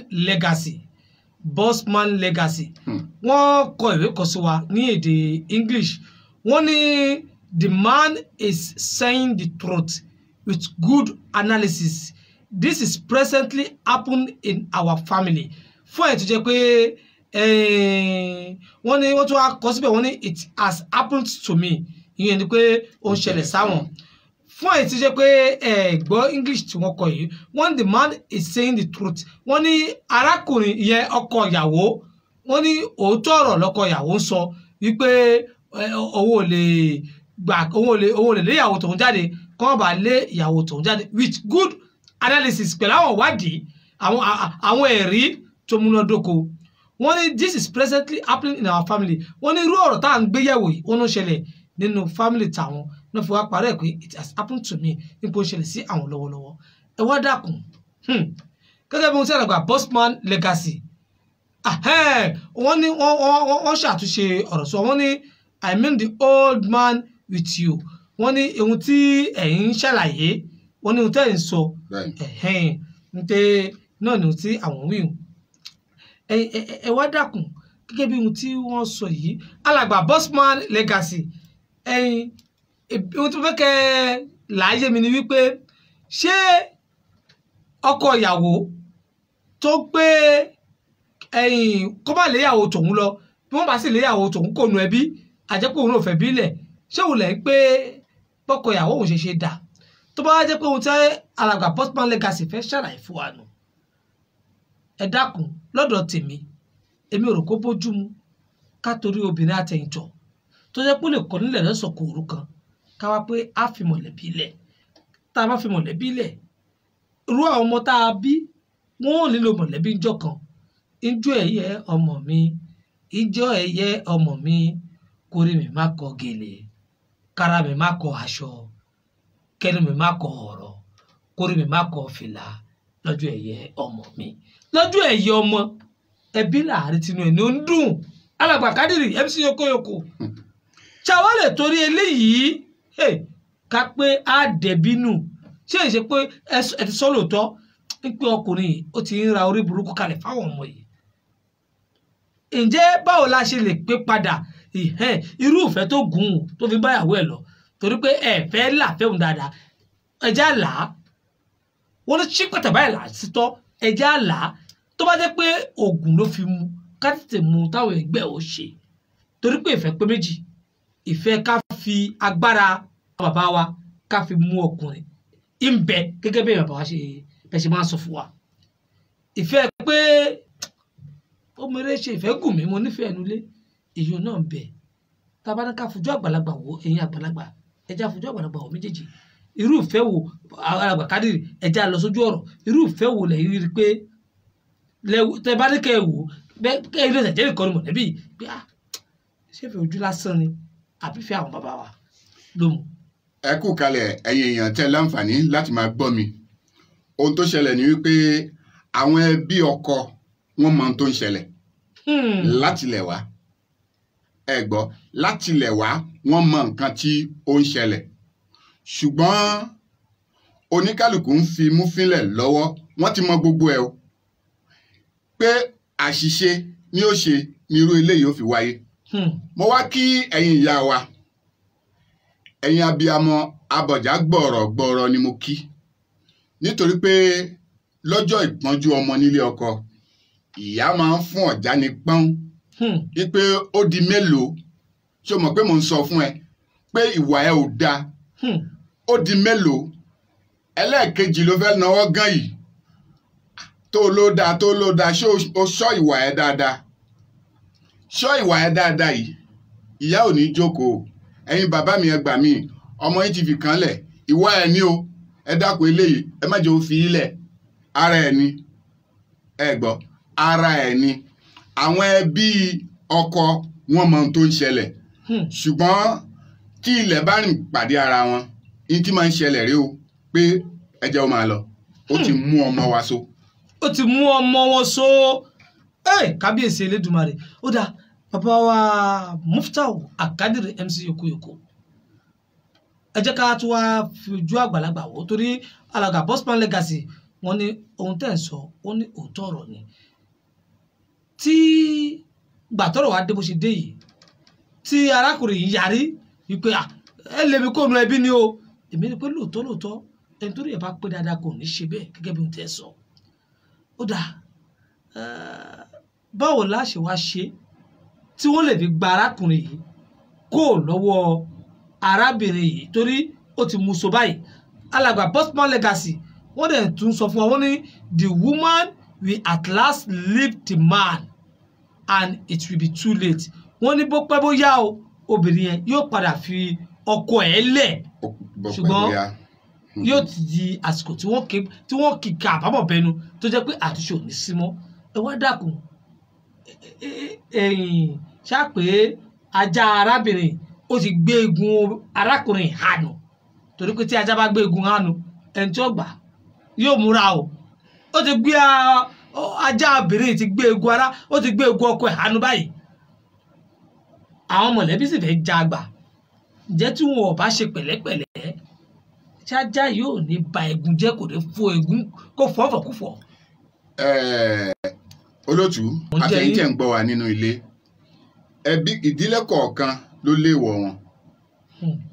Legacy wọ́n kọ ìwé kan sí wa ní èdè English wọ́n ní the man is saying the truth with good analysis this is presently happen in our family fún ẹ̀ tó jẹ́ pé wọ́n ní wọ́n tún wá kọ síbẹ̀ wọ́n ní it has happened to me ìyẹn ni pé ó ń ṣẹlẹ̀ sáwọn fún ẹ̀ tó jẹ́ pé gbọ́ English tí wọ́n kọ yìí wọ́n the man is saying the truth wọ́n ní arákùnrin ìyẹn ọkọ ìyàwó wọ́n ní òótọ́ ọ̀rọ̀ lọ́kọ ìyàwó ń sọ wípé owó lè lé ìyàwó tòun jáde kọ́ ọ̀bà lé ìyàwó tòun jáde with good analysis pẹ̀lú àwọn ìwádìí àwọn ẹ̀rí tó múnádóko wọ́n ní this is presently happening in our family wọ́n ní irú ọ̀rọ̀ tá à ń gbéyẹ̀wò yìí wọ́n ló ṣẹlẹ̀ nínú family tàwọn náà fi wá parẹ́ pé it has happened to me nípa ó ṣẹlẹ̀ sí àwọn lọ́wọ́lọ́wọ́ ẹ wá dákun gẹ́gẹ́ bí wọ́n ti àgbà Bossman Legacy wọ́n ní wọ́n ṣàtúnṣe ọ̀rọ̀ sọ wọ́n ní I mean the old man with you wọ́n ní ohun tí ẹ̀yin ń ṣàlàyé wọ́n ní ohun tẹ́ ẹ̀ ń sọ náà ni ohun tí àwọn wíwù ẹ wá dákun gẹ́gẹ́ bí ohun tí wọ́n sọ yìí alàgbà Bossman Legacy ohun tó fẹ́ kẹ́ láàyè mi ni wípé ṣé ọkọ ìyàwó tó gbé kó má léyàwó tòun lọ bí wọ́n bá sì léyàwó tòun kò nu ẹbí àjẹpọ̀ òun ò fẹ́ bí lẹ̀ ṣé òun lẹ̀ ń pé bọ́kọ ìyàwó òun ṣe dà tó bá wá jẹ́ pé ohun tí alàgbà Bossman Legacy fẹ́ ṣàlàyé fún wa nù ẹ dákun lọ́dọ̀ tèmi èmi ò rò kó bójúmu ká torí obìnrin àtẹ̀yìntọ̀ tó jẹ́ pé ó lè kọ́ nílẹ̀ lọ́sọ̀kò òru kan ká wá pé a fi mọ̀lẹ́bí lẹ̀ tá a bá fi mọ̀lẹ́bí lẹ̀ irú àwọn ọmọ tá a bí wọn ò nílò mọ̀lẹ́bí ńjọ́ kan ijó ẹ̀yẹ ọmọ mi ijó ẹ̀yẹ ọmọ mi kórè mi má kọ gèlè kára mi má kọ aṣọ kẹnu mi má kọ ọ̀rọ̀ kórè mi má kọ fìlà lọ́jọ́ ẹ̀yẹ ọmọ mi lọ́jọ́ ẹ̀yẹ ọmọ ẹbí láàrin tinú ẹ̀ ní ó ń dùn alàgbà Kádìrì MC Yokoyoko ṣàwálẹ̀ torí eléyìí ká pé á dẹ̀bí nù ṣé èyí ṣe pé ẹ ti sọ lóòótọ́ pé ọkùnrin yìí ó ti ń ra orí burúkú kalẹ̀ fáwọn ọmọ yìí ǹjẹ́ báwo la ṣe lè pé padà irú ìfẹ́ tó gùn ún tó fi báyàwó ẹ̀ lọ torí pé ẹ fẹ́ là fẹ́hùn dáadáa ẹjẹ́ àlá wọ́n ló ṣí pàtàkì báyìí là sítọ́ ẹjẹ́ àlá tó bá jẹ́ pé oògùn ló fi mu ká tètè mu táwọn ẹgbẹ́ ò ṣe torí pé ìfẹ́ pé méjì ìfẹ́ ká fi agbára bàbá wa ká fi mú ọkùnrin ń bẹ gẹ́gẹ́ bí bàbá wa ṣe máa ń sọ fún wa ìfẹ́ pé ó mèrè ṣe ìfẹ́ gùn mí mo nífẹ̀ẹ́ ẹnu lé èyí náà ń bẹ tábà ní ká fojú àgbàlagbà wo ẹ̀yin àgbàlagbà ẹja fojú àgbàlagbà wo méjèèjì irú ìfẹ́ wo alàgbà Kádìrì ẹja lọ sójú ọ̀rọ̀ irú ìfẹ́ wo lẹ́yìn rí pé tẹ bá ní kẹ́ ẹ wò kẹ́ ẹ ilé ìtẹ̀jẹ́ nìkan ni mọ̀lẹ́bí pé ṣé ìfẹ́ ojú lásán ni àbí fẹ́ àwọn bàbá wa ló mú. ẹ kú kalẹ̀ ẹ̀yin èèyàn tẹ́ láǹfààní láti máa gbọ́ mi ohun tó ṣẹlẹ̀ ni wípé àwọn ẹbí ọkọ wọn mọ ohun tó ń ṣẹlẹ̀ látilẹ̀ wá ẹ gbọ́ látilẹ̀ wá wọ́n mọ nǹkan tí ó ń ṣẹlẹ̀ ṣùgbọ́n oníkálukú ń fi mú fínlẹ̀ lọ́wọ́ wọ́n ti mọ gbogbo ẹ̀ o pé àṣìṣe ni ó ṣe ni irú eléyìí ó fi wáyé mo wá kí ẹ̀yin ìyá wa ẹ̀yin abiyamọ abọ̀já gbọ̀rọ̀ ni mo kí nítorí pé lọ́jọ́ ìpọ́njú ọmọ nílé ọkọ ìyá máa ń fún ọ̀já ní pọ́n wípé ó di mélòó ṣé o mọ̀ pé mò ń sọ fún ẹ pé ìwà ẹ ò dáa ó di mélòó ẹlẹ́ẹ̀kejì ló fẹ́ náwó gan yìí tó ló dáa ṣé o ṣọ́ ìwà ẹ dáadáa ṣọ́ ìwà ẹ dáadáa yìí ìyá ò ní jókòó ẹ̀yin bàbá mi ẹ gbà mí ọmọ yìí ti fi kan lẹ̀ ìwà ẹ ní o ẹ dákun eléyìí ẹ má jẹ́ ó fi ilẹ̀ ara ẹ ní ẹ gbọ́ ara ẹ ní àwọn ẹbí ọkọ wọn mọ ohun tó ń ṣẹlẹ̀ ṣùgbọ́n tí ilẹ̀ bá rìn pàdé ara wọn ní tí máa ń ṣẹlẹ̀ rí o pé ẹ jẹ́ ó máa lọ ó ti mú ọmọ wa so. ó ti mú ọmọ wọn so kábíyèsí elédùmarè ó dáa bàbá wa Muftau Akadiri MC Yokoyoko ẹ jẹ́ ká tún wá fi ojú àgbàlagbà wò torí alàgbà Bossman Legacy wọ́n ní ohun tẹ́ ń sọ ó ní òótọ́ ọ̀rọ̀ ni tí gbàtọ́rọ̀ wa dé bó ṣe dé yìí tí arákùnrin yìí yarí wípé ẹ lèmi kó nu ẹbí ni o èmi ni pé lóòótọ́ ẹni tó rí ẹ̀ bá pé dáadáa kò ní ṣe bẹ́ẹ̀ gẹ́gẹ́ bí ohun tẹ́ sọ ó dáa báwo la ṣe wá ṣe tí wọ́n lè fi gba arákùnrin yìí kó lọ́wọ́ arábìnrin yìí torí ó ti mú so báyìí alàgbà Bossman Legacy wọ́n dẹ̀ tún sọ fún wa wọ́n ní the woman will at last leave the man and it will be too late wọ́n ní bó pẹ́ bó yá o obìnrin yẹn yóò padà fi ọkọ ẹ̀ lẹ̀ ṣùgbọ́n yóò ti di àsìkò tí wọ́n kíkà àbámọ̀ bẹnu tó jẹ́ pé àtúnṣe ò ní sí mọ́ ẹ wá dákun ṣáàpé ajá arábìnrin ó ti gbé egun arákùnrin hànú torí pé tí ajá bá gbé egun hànú ẹni tí ó gbà yóò múra o ó ti gbé ajá obìnrin ti gbé egun ó ti gbé egun ọkọ ẹ̀ hànú báyìí àwọn mọ̀lẹ́bí sì fẹ́ já gbà ǹjẹ́ tí wọn ò bá ṣe pẹ̀lẹ́pẹ̀lẹ́ ṣáájá yóò ní ba egun jẹ́ kò ní fọ́ egun kó fọ́ fọ̀kúfọ̀. olótú àtẹ̀yìn tẹ̀ ń gbọ́ wa nínú ilé ẹbí ìdílé kọ̀ọ̀kan ló léèwọ̀ wọn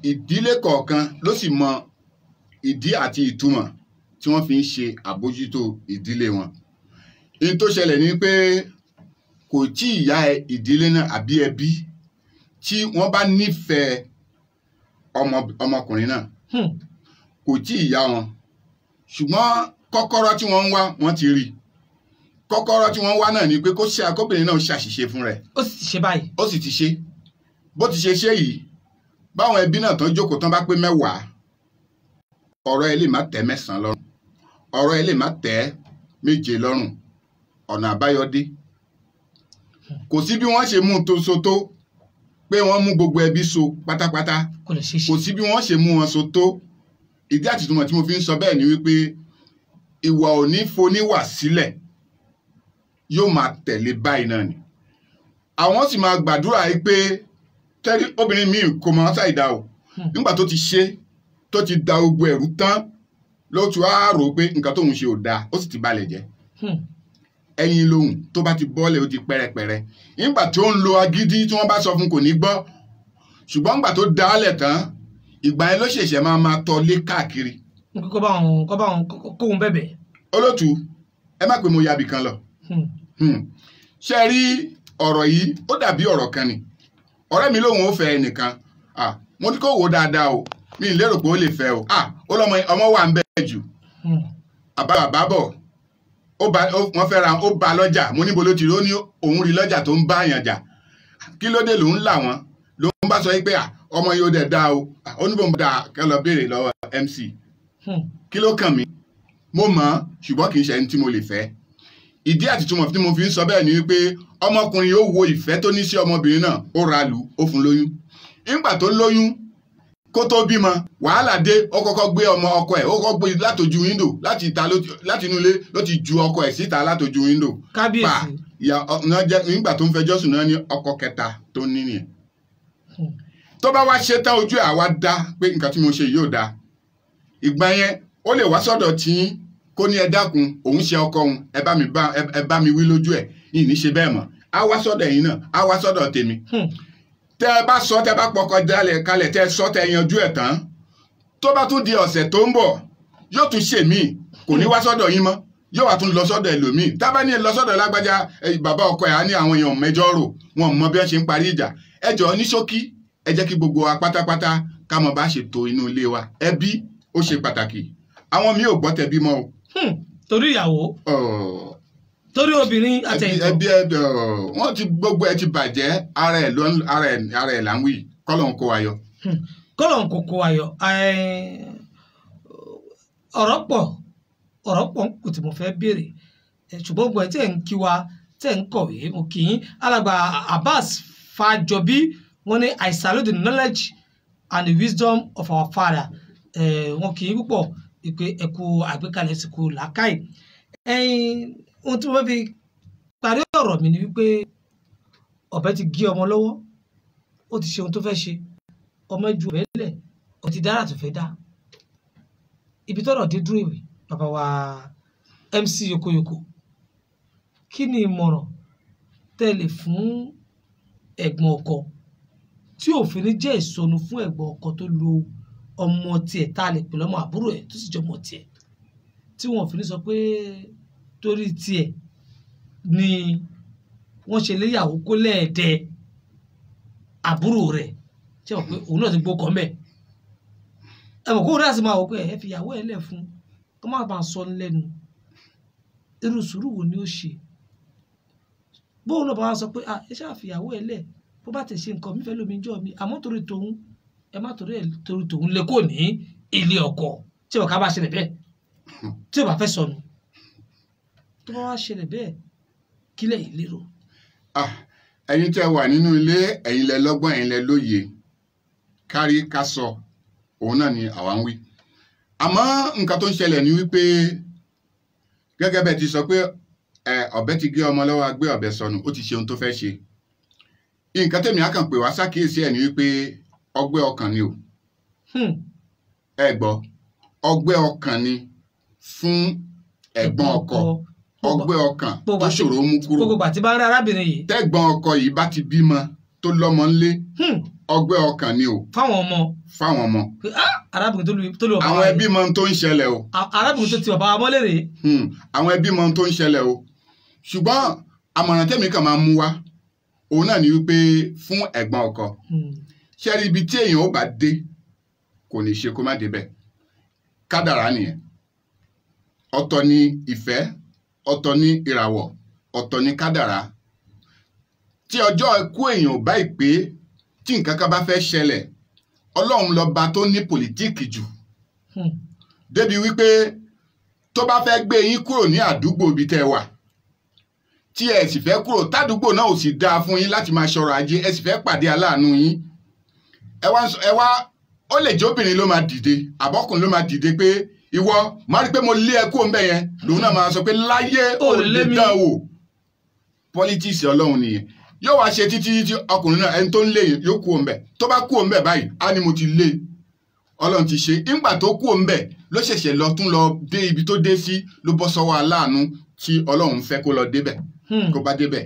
ìdílé kọ̀ọ̀kan ló sì mọ ìdí àti ìtumọ̀ tí wọ́n fi ń ṣe àbójútó ìdílé wọn. ohun tó ṣẹlẹ̀ ni pé kò tí ìyá ìdílé náà àbí ẹbí tí wọ́n bá nífẹ̀ẹ́ ọmọkùnrin náà kò tí ìyá wọn ṣùgbọ́n kọ́kọ́rọ́ tí wọ́n ń wá wọ́n ti rí kọ́kọ́rọ́ tí wọ́n ń wá náà ni pé kó ṣe akóbìnrin náà ṣàṣìṣe fún rẹ̀. ó sì ti ṣe báyìí. ó sì ti ṣe bó ti ṣe ṣe yìí báwọn ẹbí náà tán jókòó tán bá pé 10 ọ̀rọ̀ ẹ lè má tẹ́ 9 lọ́rùn ọ̀rọ̀ ẹ lè má tẹ́ 7 lọ́rùn ọ̀nà àbáyọ dé kò sí bí wọ́n ṣe mú un tó so tó pé wọ́n mú gbogbo ẹbí so pátápátá kò sí bí wọ́n ṣe mú wọn so tó ìdí àtìtúmọ̀ tí mo fi ń sọ bẹ́ẹ̀ ni wípé ìwà ò ní foníwà sílẹ̀ yóò máa tẹ̀lé báyìí náà ni àwọn sì máa gbàdúrà yìí pé tẹ́lí obìnrin míì kò mọ ṣàìdá o nígbà tó ti ṣe tó ti da gbogbo ẹ̀rú tán ló tún á rò pé nǹkan tóun ṣe ò dáa ó sì ti balẹ̀ jẹ́ ẹyin lohun tó bá ti bọ́lẹ̀ ó ti pẹ́rẹpẹ̀rẹ nígbà tó ń lo agídí tí wọ́n bá sọ fún kò ní gbọ́ ṣùgbọ́n nígbà tó dálẹ̀ tán ìgbà yẹn ló ṣẹ̀ṣẹ̀ máa tọ́ lé káàkiri. kó bá wọn kóhun bẹ̀bẹ̀. olótú ẹ má pé mo yabì kan lọ ṣe rí ọ̀rọ̀ yìí ó dàbí ọ̀rọ̀ kan ni ọ̀rẹ́ mi lóhun ó fẹ́ ẹnìkan mo ní kó wò ó dáadáa o mi ì lérò pé ó lè fẹ́ o ó lọ́mọ ọmọ wà ń bẹ́ẹ̀ jù àbábọ̀ wọ́n fẹ́ ra ó ba lọ́jà mo níbo ló ti rí ó ní òun rí lọ́jà tó ń bá àyàn jà kí ló dé lòun là wọ́n lòun bá sọ pé ọmọ yóò dẹ̀ dá o ó ní bòun dá kẹ́ lọ béèrè lọ́wọ́ MC kí ló kàn mí mo mọ̀ ṣùgbọ́n kì í ṣe ẹni tí mo lè fẹ́ ìdí àtìtúmọ̀ tí mo fi ń sọ bẹ́ẹ̀ ni wípé ọmọkùnrin yóò wo ìfẹ́ tó ní sí ọmọbìnrin náà ó ra lù ó fún lóyún nígbà tó lóyún kó tó bímọ wàhálà dé ó kọ́kọ́ gbé ọmọ ọkọ ẹ̀ ó kọ́kọ́ gbé látojú wíńdò láti inú ilé ló ti ju ọkọ ẹ̀ síta látojú wíńdò kábíyèsí nígbà tó ń fẹjọ́ sùn náà ní ọkọ kẹta tó ní nìyẹn tó bá wá ṣe tán ojú àwa dá pé nǹkan tí mo ṣe yóò dá ìgbà yẹn ó lè wá sọ́dọ̀ tí kó ní ẹ dákun òun ṣe ọkọ òun ẹ bá mi wí lójú ẹ̀ yìí ní ṣe bẹ́ẹ̀ mọ́ á wá sọ́dọ̀ ẹ̀yin náà á wá sọ́dọ̀ tèmi tẹ́ ẹ bá sọ tẹ́ bá pọkọ dálẹ̀ kalẹ̀ tẹ́ ẹ sọ tẹ́ yanjú ẹ̀ tán tó bá tún di ọ̀sẹ̀ tó ń bọ̀ yóò tún ṣe míì kò ní wá sọ́dọ̀ yín mọ́ yóò wá tún lọ sọ́dọ̀ ẹlòmíì tábà ní lọ sọ́dọ̀ lágbájá bàbá ọkọ ẹ̀ á ní àwọn èèyàn mẹ́jọ rò wọn mọ bí wọ́n ṣe ń parí ìjà ẹ jọ̀ọ́ ní ṣókí ẹ jẹ́ kí gbogbo wa pátápátá ká mọ̀ bá ṣe to inú ilé wa ẹbí ó ṣe pàtàkì àwọn mi ò gbọ́ tẹbí mọ́ o. torí ìyàwó torí obìnrin àtẹ̀yìntàn ẹbí wọ́n ti gbogbo ẹ ti bàjẹ́ ara ẹ̀ là ń wí kọ́lọ́n kó wa yọ. kọ́lọ́n kò kó wa yọ ọ̀rọ̀ pọ̀ kò tí mo fẹ́ béèrè ṣùgbọ́n gbogbo ẹ̀ tẹ̀ ń kí wa tẹ̀ ń kọ̀wé mo kì í alàgbà Abbas Fájọbí wọ́n ní I salute the knowledge and the wisdom of our father wọn kì í púpọ̀ ìpè ẹ̀kú àgbékalẹ̀ ìsìnkú làákàyè ohun tí mo fẹ́ fi parí ọ̀rọ̀ mi ni wípé ọ̀bẹ ti gé ọmọ lọ́wọ́ ó ti ṣe ohun tó fẹ́ ṣe ọmọ ju ọ̀bẹ lẹ̀ ó ti dára tó fẹ́ dá ibi tọ́rọ̀ dé dúró ìwé bàbá wa MC Yokoyoko kí ni ìmọ̀ràn tẹ́lẹ̀ fún ẹ̀gbọ́n ọkọ tí òfin jẹ́ ìsọnù fún ẹ̀gbọ́n ọkọ tó lo ọmọ tiẹ̀ tá a lè pè lọ́mọ àbúrò ẹ̀ tó sì jọmọ tiẹ̀ tí wọn fi ní sọ pé torí tiẹ̀ ni wọ́n ṣe léyàwó kó lẹ́ẹ̀dẹ́ àbúrò rẹ̀ ṣe wọ́n pé òun náà ti gbó kọ́ mẹ́ ẹ mọ̀ kó rí àti máa wọ pé ẹ fi ìyàwó ẹ lẹ̀ fún kó má bàa sọ lẹ́nu irú sùúrù wo ni ó ṣe bóun náà bá wá sọ pé ẹ ṣáà fi ìyàwó ẹ lẹ̀ bó bá tẹ̀ ṣe nǹkan mi fẹ́ lómi jọ mi àmọ́ torí tòun ẹ má torí tòun lè kó ní ilé ọkọ tí ò ká bá ṣẹlẹ̀ bẹ́ẹ̀ tí ò bá fẹ́ sọnù tó bá wá ṣẹlẹ̀ bẹ́ẹ̀ kílẹ̀ yìí lérò. ẹ̀yin tẹ́ wà nínú ilé ẹ̀yin lẹ lọ́gbọ́n ẹ̀yin lẹ lóye kárí ká sọ òun náà ni àwa ń wí àmọ́ nǹkan tó ń ṣẹlẹ̀ ni wípé gẹ́gẹ́ bẹ́ẹ̀ ti sọ pé ọ̀bẹ ti gé ọmọ lọ́wọ́ gbé ọ̀bẹ sọnù ó ti ṣe ohun tó fẹ́ ṣe nǹkan tẹ̀mí á kàn pé wá ṣàkíyèsí ẹ̀ ni wípé ọgbẹ́ ọkàn ni o ẹ gbọ́ ọgbẹ́ ọkàn ni fún ẹ̀gbọ́n ọkọ ọgbẹ́ ọkàn tó ṣòro mú kúrò gbogbo àti bá ń rí arábìnrin yìí tẹ́gbọ́n ọkọ yìí bá ti bímọ tó lọ́mọ ńlé ọgbẹ́ ọkàn ni o fáwọn ọmọ arábìnrin tó lù bàbá àwọn ẹbí mọ ohun tó ń ṣẹlẹ̀ o arábìnrin tó ti bàbá wa mọ́lẹ̀ rèé àwọn ẹbí mọ ohun tó ń ṣẹlẹ̀ o ṣùgbọ́n àmọ̀ràn tẹ̀mí kan máa mú wá òun náà ni wípé fún ẹ̀gbọ́n ọkọ ṣe rí ibi tí èèyàn ó bá dé kò ní ṣe kó má débẹ̀ kádàrá nìyẹn ọ̀tọ̀ ni ìfẹ́ ọ̀tọ̀ ni ìràwọ̀ ọ̀tọ̀ ni kádàrá tí ọjọ́ ikú èèyàn ò bá ìpè tí nǹkan kan bá fẹ́ ṣẹlẹ̀ ọlọ́run lọ́ba tó ní pòlítíìkì jù débi wípé tó bá fẹ́ gbé yín kúrò ní àdúgbò ibi tẹ́ ẹ wà tí ẹ sì fẹ́ kúrò tádùúgbò náà ò sì dáa fún yín láti máa ṣọrọ̀ ajé ẹ sì fẹ́ pàdé aláàánú yín ẹ wá ó lè jẹ́ obìnrin ló máa dìde àbọ́kùnrin ló máa dìde pé ìwọ máa rí pé mo lé ẹ kúrò ń bẹ̀ yẹn lòun náà máa sọ pé láyé ò lè dán wò politics ọlọ́run nìyẹn yóò wá ṣe títí ọkùnrin náà ẹni tó ń lé yóò kúrò ń bẹ̀ tó bá kúrò ń bẹ̀ báyìí á ní mo ti lé ọlọ́run ti ṣe nígbà tó kúrò ń bẹ̀ ló ṣẹ̀ṣẹ̀ lọ tún lọ dé ibi tó dé sí ló bọ́ sọ́wọ́ aláàánú tí ọlọ́run fẹ́ kó lọ débẹ̀ kó bá débẹ̀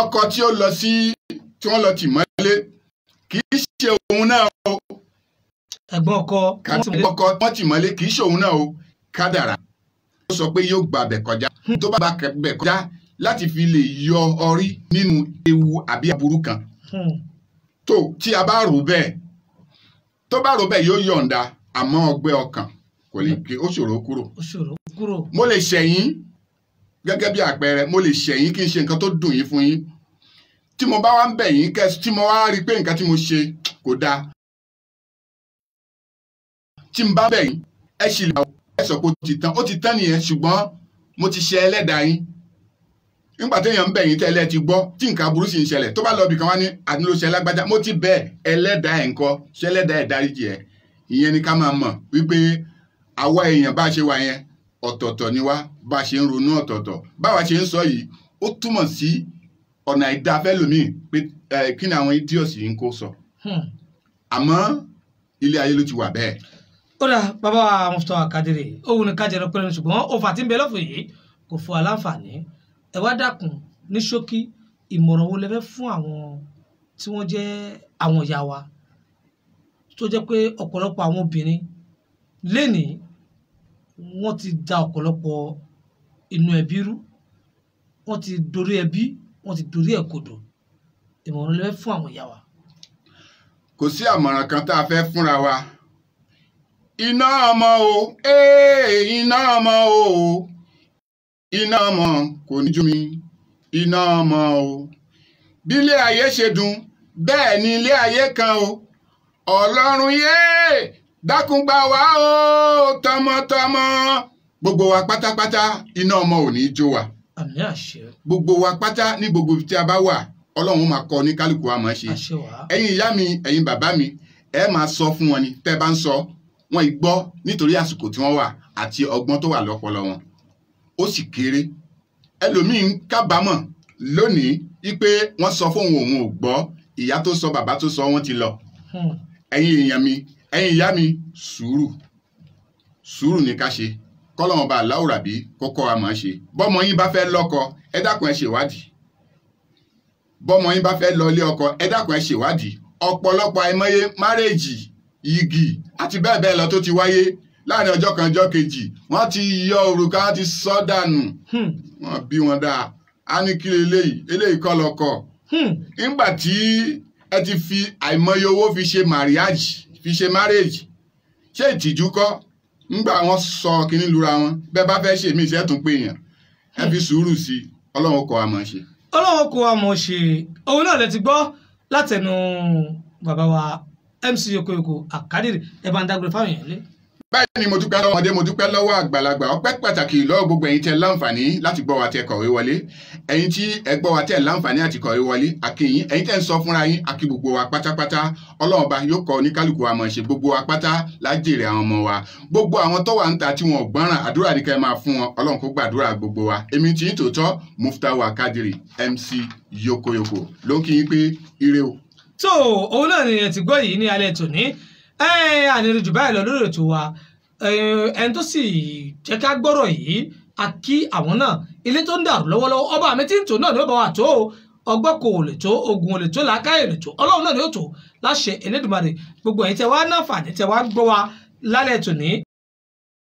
ọkọ tí ó lọ sí tí wọ́n lọ tì mọ́lé kì í ṣe òun náà o ẹ̀gbọ́n ọkọ wọ́n tì mọ́lé kì í ṣe òun náà o kádàrá ó sọ pé yóò gba bẹ̀ kọjá tó bá bẹ̀ kọjá láti fi lè yọ orí nínú ewu àbí aburú kan tó tí a bá rò bẹ́ẹ̀ tó bá rò bẹ́ẹ̀ yóò yọ̀ǹda àmọ́ ọgbẹ́ ọkàn kò lè gbé ó ṣòro kúrò mo lè ṣẹ̀yìn gẹ́gẹ́ bí àpẹẹrẹ mo lè ṣẹ̀yìn kí n ṣe nǹkan tó dùn yín fún yín tí mo bá wá ń bẹ̀ yín tí mo wá rí i pé nǹkan tí mo ṣe kò dáa tí n bá bẹ̀ yín ẹ ṣì lè ẹ sọ pé ó ti tán nìyẹn ṣùgbọ́n mo ti ṣe ẹlẹ́dàá yín nígbà téèyàn ń bẹ̀ yín tẹ́lẹ̀ ti gbọ́ tí nǹkan aburú sì ń ṣẹlẹ̀ tó bá lọ bìkan wá ní àdúróṣe lágbájá mo ti bẹ̀ ẹlẹ́dàá ẹ̀ ńkọ́ ṣe ẹlẹ́dàá ẹ̀ dáríjì ẹ̀ ìyẹn ni ká máa mọ̀ wípé àwa èèyàn bá ṣe wà yẹn ọ̀tọ̀ọ̀tọ̀ ni wá bá ṣe ń ronú ọ̀tọ̀ọ̀tọ̀ báwa ṣe ń sọ yìí ó túmọ̀ sí ọ̀nà ìdáfẹ́ lómi pé kí ni àwọn idiots yìí ń kó sọ àmọ́ ilé ayé ló ti wà bẹ́ẹ̀. ó dà bàbá Muftawa Kadiri òun ni kájẹrọ pẹ̀lú ṣùgbọ́n òfà tí ń bẹ lọ́fọ̀ yìí kò fún wa láǹfààní ẹ wá dákun ní ṣókí ìmọ̀ràn wo lẹ fẹ́ fún àwọn tí wọ́n jẹ́ àwọn ìyá wa tó jẹ́ pé ọ̀pọ̀lọpọ̀ àwọn obìnrin lénìí wọ́n ti da ọ̀pọ̀lọpọ̀ inú ẹbí rú wọ́n ti dorí ẹbí wọ́n ti dorí ẹ̀ kodò ìmọ̀ràn lè fún àwọn ìyá wa. kò sí àmọ̀ràn kan tá a fẹ́ fúnra wa iná ọmọ o iná ọmọ o iná ọmọ kò ní jú mi iná ọmọ o bí ilé ayé ṣe dùn bẹ́ẹ̀ ni ilé ayé kan o ọlọ́run yé dákun gbà wá o tọmọtọmọ gbogbo wa pátápátá iná ọmọ ò ní jó wa. àmín àṣẹ. gbogbo wa pátá ní gbogbo tí a bá wà ọlọ́run máa kọ́ ní kálukú wa máa ṣe. àṣẹ wá. ẹ̀yin ìyá mi ẹ̀yin bàbá mi ẹ máa sọ fún wọn ni tẹ́ bá ń sọ wọn gbọ́ nítorí àsìkò tí wọ́n wà àti ọgbọ́n tó wà lọ́pọlọ wọn ó sì kéré ẹlòmíín kábàámọ̀ lónìí wípé wọ́n sọ fóun òun ò gbọ́ ìyá tó sọ bàbá tó sọ wọ́n ti lọ. ẹ̀yin èèyàn mi ẹ̀yin ìyá mi sùúrù ní ká ṣe kọ́lọ́mọba aláwùrábí kọ́kọ́ wa máa ṣe bọ́mọ yín bá fẹ́ lọ́kọ ẹ dákun ẹ ṣèwádìí bọ́mọ yín bá fẹ́ lọ ilé ọkọ ẹ dákun ẹ ṣèwádìí ọ̀pọ̀lọpọ̀ àìmọye márèèjì yìgì àti bẹ́ẹ̀ bẹ́ẹ̀ lọ tó ti wáyé láàrin ọjọ́ kan ọjọ́ kejì wọ́n ti yọ òrùka wọ́n ti sọ dànù wọ́n bí wọn dáa á ní kí eléyìí kọ́ lọ́kọ nígbà tí ẹ ti fi àìmọye owó fi ṣe márèèjì ṣé ìtìjú kọ́ ńgbà wọn sọ kínní lura wọn bẹ́ẹ̀ bá fẹ́ ṣe mí ìṣẹ́ tún pé èèyàn ẹ fi sùúrù sí i ọlọ́run kọ́ wa mọ̀ ṣe. ọlọ́run kọ́ wa mọ̀ ṣe òun náà lè ti gbọ́ látẹnu bàbá wa MC Yokoyoko Akadiri ẹ bá ń dágbére fáwọn èèyàn lé. báyìí ni mo dúpẹ́ lọ́wọ́ ọmọdé mo dúpẹ́ lọ́wọ́ àgbàlagbà ọpẹ́ pàtàkì lọ́wọ́ gbogbo ẹ̀yin tẹ́ láǹfààní láti gbọ́ wa tẹ́ kọ̀wé wọlé ẹ̀yin tí ẹ gbọ́ wa tẹ́ láǹfààní àti kọ̀wé wọlé akíyín ẹ̀yin tẹ́ ń sọ fúnra yín akí gbogbo wa pátápátá ọlọ́ọ̀ba yóò kọ́ oníkálukú wa mọ̀ ṣe gbogbo wa pátá lájèrè àwọn ọmọ wa gbogbo àwọn tó wà ń ta tí wọn ò gbọ́ràn àdúrà ní ká ẹ máa fún wọn ọlọ́run kó gbàdúrà gbogbo wa èmi tí ń tòótọ́ Muftahu Akadiri MC Yokoyoko ló ń kí yín pé ire o. tó òun náà ni ẹ ti gbọ́ yìí ní alẹ́ tòní àníri jù báyìí lọ lórí ètò wa ẹni tó sì jẹ́ ká gbọ́rọ̀ yìí a kí àwọn náà ilé tó ń dàrú lọ́wọ́lọ́wọ́ ọba àmì tí ń tò náà ni ó bá wà tó ọgbọ́n kò lè tó ogun ò lè tó làákàyè lè tó ọlọ́run náà ni ó tó láṣẹ Elédùmarè gbogbo ẹ̀yin tẹ́ wá náfààní tẹ́ wá gbọ́ wa lálẹ́ tòní